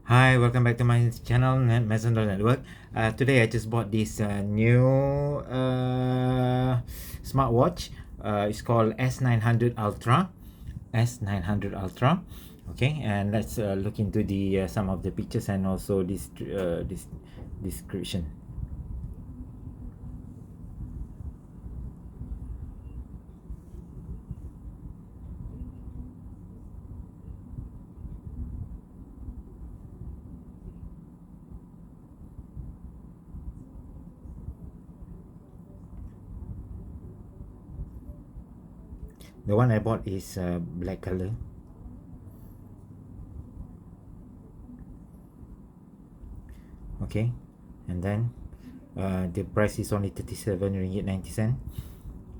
Hi, welcome back to my channel, Maison Network. Today I just bought this new smartwatch. It's called S900 Ultra. S900 Ultra. Okay, and let's look into the some of the pictures and also this description. The one I bought is black color. Okay, and then the price is only 37 ringgit 90 cent.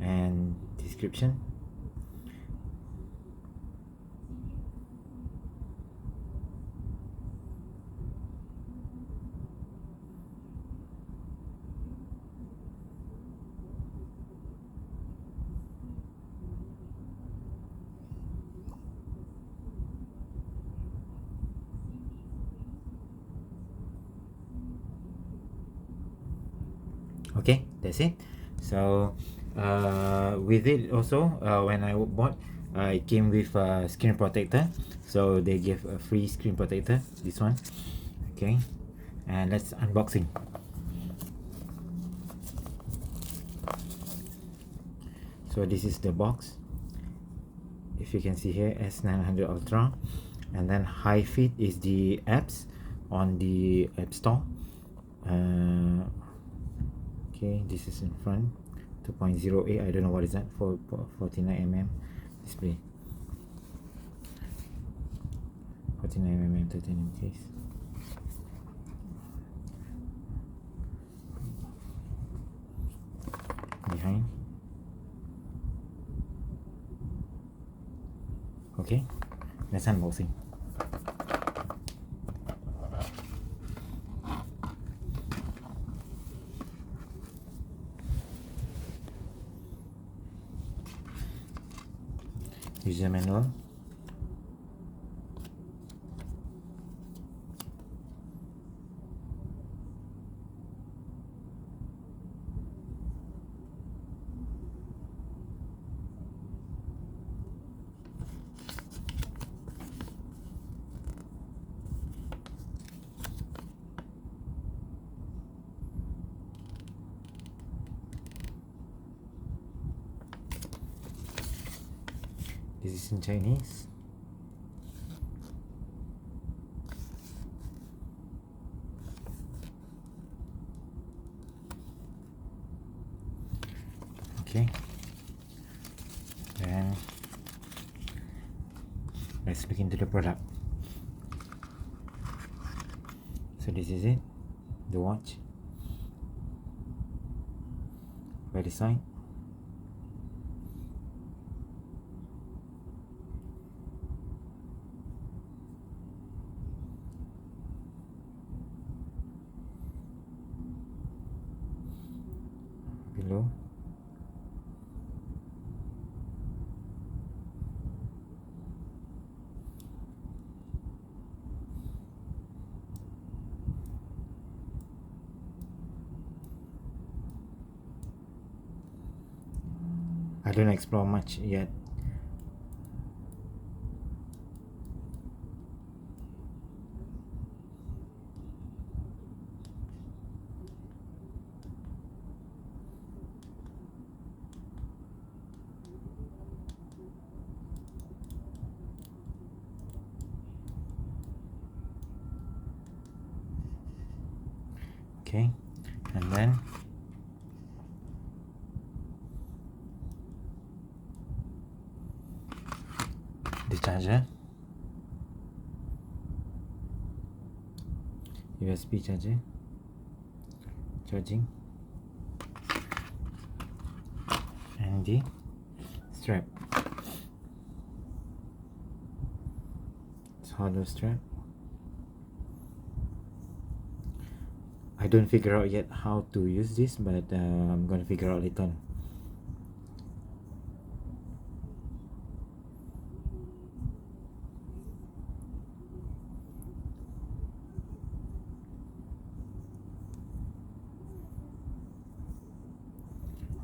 And description. Okay, that's it. So with it also, when I bought, it came with a screen protector. So they gave a free screen protector, this one. Okay, and let's unboxing. So this is the box. If you can see here, S900 Ultra. And then High Fit is the apps on the App Store. Okay, this is in front. 2.08, I don't know what is that, for 49mm display. 49mm 13 case. Behind. Okay, let's unboxing. User manual. This is in Chinese. Okay, then let's look into the product. So this is it, the watch. By the side, below. I don't explore much yet. Okay, and then the charger, USB charger, charging, and the strap. It's hollow strap. I don't figure out yet how to use this, but I'm gonna figure out later on.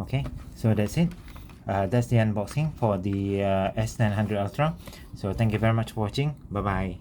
Okay, so that's it. That's the unboxing for the S900 Ultra. So thank you very much for watching. Bye bye.